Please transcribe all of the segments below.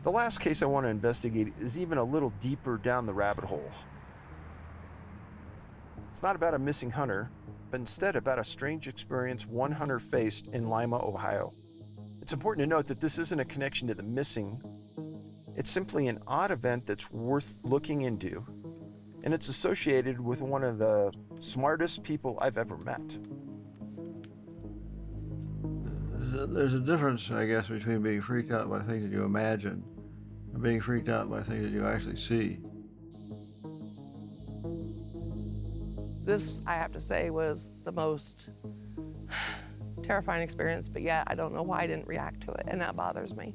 The last case I want to investigate is even a little deeper down the rabbit hole. It's not about a missing hunter, but instead about a strange experience one hunter faced in Lima, Ohio. It's important to note that this isn't a connection to the missing. It's simply an odd event that's worth looking into, and it's associated with one of the smartest people I've ever met. There's a difference, I guess, between being freaked out by things that you imagine and being freaked out by things that you actually see. This, I have to say, was the most terrifying experience, but yet I don't know why I didn't react to it, and that bothers me.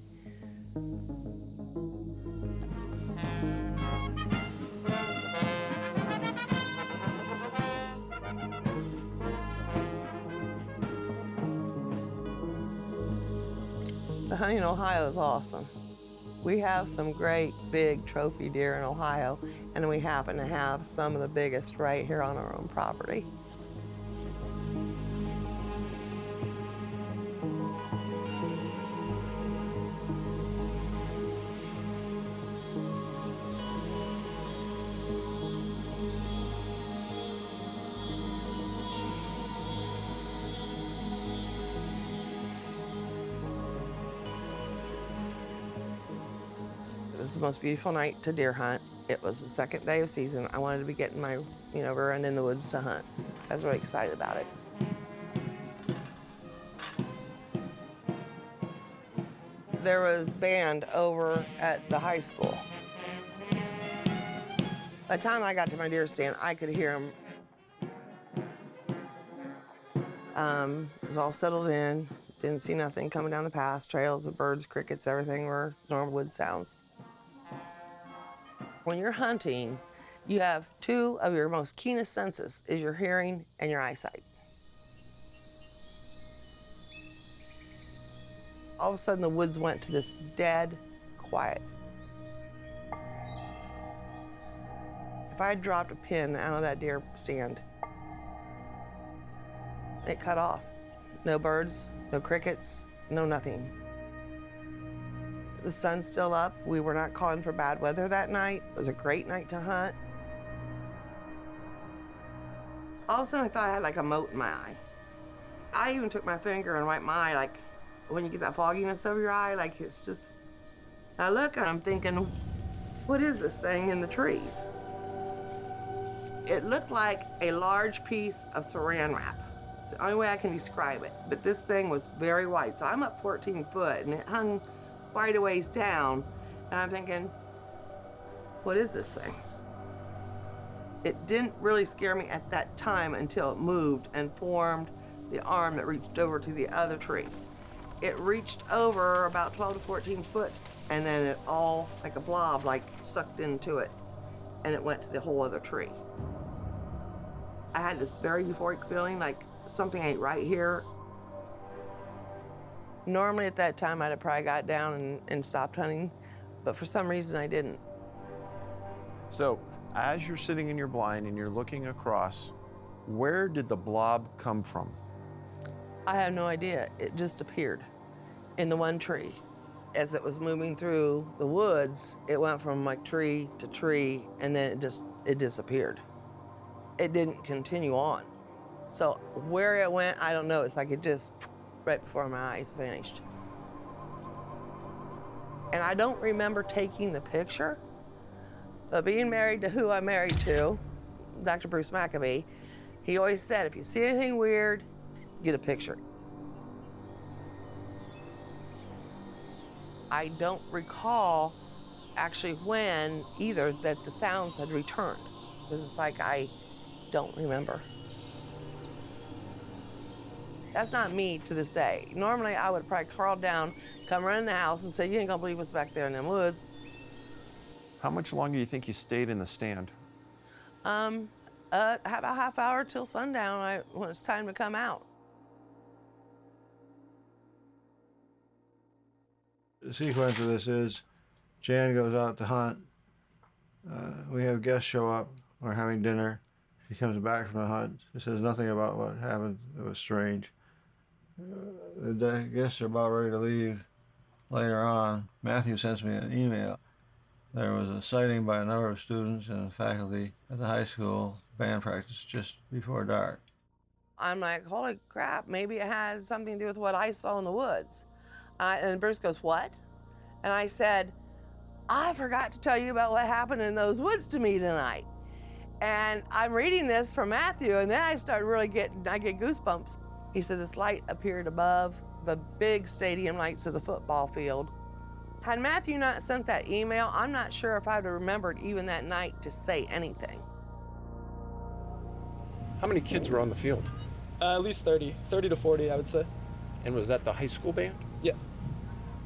The hunting in Ohio is awesome. We have some great big trophy deer in Ohio, and we happen to have some of the biggest right here on our own property. It was the most beautiful night to deer hunt. It was the second day of season. I wanted to be getting my, run in the woods to hunt. I was really excited about it. There was band over at the high school. By the time I got to my deer stand, I could hear them. It was all settled in. Didn't see nothing coming down the pass. Trails of birds, crickets, everything were normal wood sounds. When you're hunting, you have two of your most keenest senses, is your hearing and your eyesight. All of a sudden, the woods went to this dead quiet. If I had dropped a pin out of that deer stand, it cut off. No birds, no crickets, no nothing. The sun's still up. We were not calling for bad weather that night. It was a great night to hunt. All of a sudden, I thought I had like a mote in my eye. I even took my finger and wiped my eye, like when you get that fogginess over your eye, like it's just. I look and I'm thinking, what is this thing in the trees? It looked like a large piece of saran wrap. It's the only way I can describe it. But this thing was very wide. So I'm up 14 foot and it hung quite a ways down, and I'm thinking, what is this thing? It didn't really scare me at that time until it moved and formed the arm that reached over to the other tree. It reached over about 12 to 14 foot, and then it all, like a blob, like sucked into it, and it went to the whole other tree. I had this very euphoric feeling like something ain't right here. Normally at that time, I'd have probably got down and stopped hunting, but for some reason I didn't. So, as you're sitting in your blind and you're looking across, where did the blob come from? I have no idea. It just appeared in the one tree. As it was moving through the woods, it went from like tree to tree, and then it disappeared. It didn't continue on. So where it went, I don't know. It's like it just right before my eyes vanished. And I don't remember taking the picture, but being married to who I'm married to, Dr. Bruce McAbee, he always said, if you see anything weird, get a picture. I don't recall actually when either that the sounds had returned, because it's like I don't remember. That's not me to this day. Normally, I would probably crawl down, come run in the house and say, you ain't gonna believe what's back there in them woods. How much longer do you think you stayed in the stand? About a half hour till sundown when it's time to come out. The sequence of this is Jan goes out to hunt. We have guests show up. We're having dinner. She comes back from the hunt. She says nothing about what happened. It was strange. The guests are about ready to leave. later on, Matthew sends me an email. There was a sighting by a number of students and faculty at the high school band practice just before dark. I'm like, holy crap, maybe it has something to do with what I saw in the woods. And Bruce goes, what? And I said, I forgot to tell you about what happened in those woods to me tonight. And I'm reading this from Matthew, and then I get goosebumps. He said this light appeared above the big stadium lights of the football field. Had Matthew not sent that email, I'm not sure if I'd have remembered even that night to say anything. How many kids were on the field? At least 30 to 40, I would say. And was that the high school band? Yes.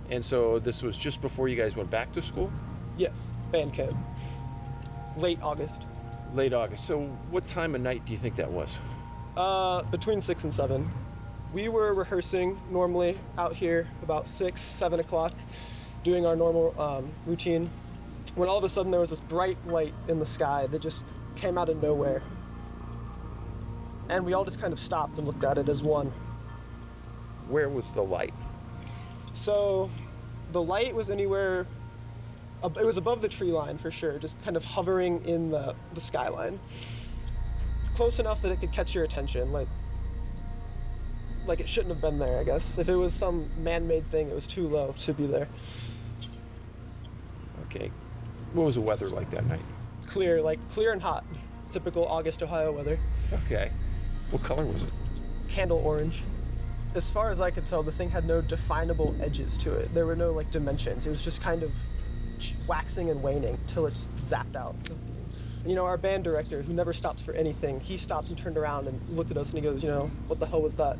And so this was just before you guys went back to school? Yes, band camp. Late August. Late August. So what time of night do you think that was? Between 6 and 7. We were rehearsing normally out here about 6, 7 o'clock, doing our normal routine, when all of a sudden there was this bright light in the sky that just came out of nowhere. And we all just kind of stopped and looked at it as one. Where was the light? So the light was anywhere, it was above the tree line for sure, just kind of hovering in the skyline. Close enough that it could catch your attention, like it shouldn't have been there, I guess. If it was some man-made thing, it was too low to be there. Okay. What was the weather like that night? Clear and hot. Typical August Ohio weather. Okay. What color was it? Candle orange. As far as I could tell, the thing had no definable edges to it. There were no dimensions. It was just kind of waxing and waning till it just zapped out. You know, our band director, who never stops for anything, he stopped and turned around and looked at us and he goes, what the hell was that?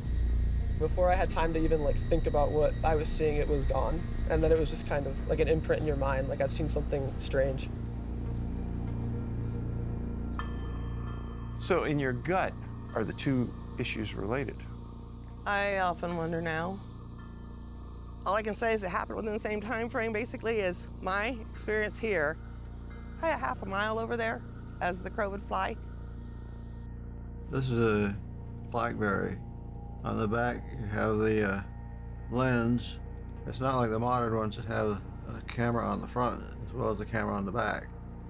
Before I had time to even think about what I was seeing, it was gone. And then it was just kind of like an imprint in your mind, like I've seen something strange. So in your gut, are the two issues related? I often wonder now. All I can say is it happened within the same time frame, basically, as my experience here. Probably a half a mile over there, as the crow would fly. This is a BlackBerry. On the back, you have the lens. It's not like the modern ones that have a camera on the front as well as the camera on the back.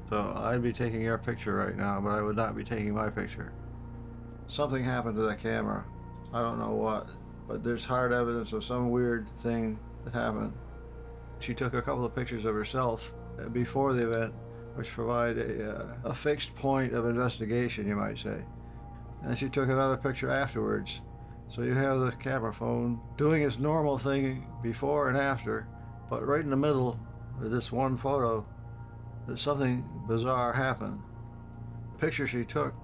So I'd be taking your picture right now, but I would not be taking my picture. Something happened to that camera. I don't know what, but there's hard evidence of some weird thing that happened. She took a couple of pictures of herself before the event, which provide a fixed point of investigation, you might say. And she took another picture afterwards. So you have the camera phone doing its normal thing before and after, but right in the middle of this one photo, something bizarre happened. The picture she took,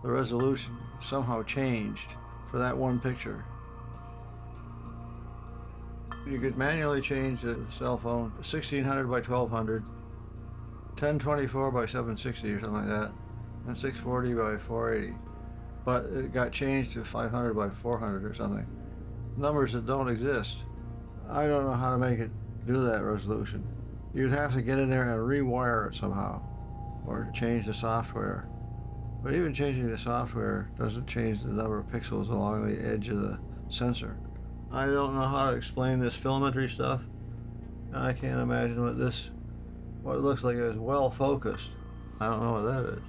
the resolution somehow changed for that one picture. You could manually change the cell phone 1600 by 1200, 1024 by 760 or something like that, and 640 by 480. But it got changed to 500 by 400 or something. Numbers that don't exist. I don't know how to make it do that resolution. You'd have to get in there and rewire it somehow, or change the software. But even changing the software doesn't change the number of pixels along the edge of the sensor. I don't know how to explain this filmentry stuff, and I can't imagine what it looks like is well focused. I don't know what that is.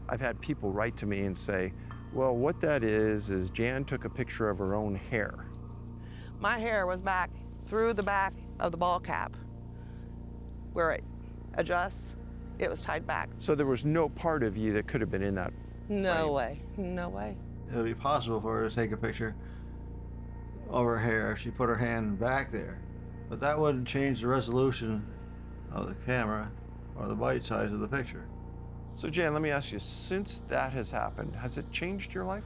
I've had people write to me and say, well, what that is Jan took a picture of her own hair. My hair was back through the back of the ball cap. Where it adjusts, it was tied back. So there was no part of you that could have been in that No frame. way, no way. It would be possible for her to take a picture of her hair if she put her hand back there. But that wouldn't change the resolution of the camera or the bite size of the picture. So Jan, let me ask you, since that has happened, has it changed your life?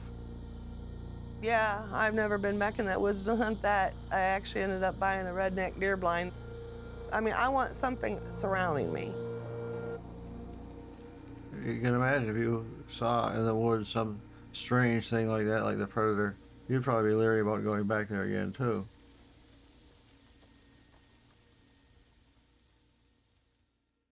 Yeah, I've never been back in that woods to hunt that. I actually ended up buying a redneck deer blind. I mean, I want something surrounding me. You can imagine if you saw in the woods some strange thing like that, like the predator, you'd probably be leery about going back there again too.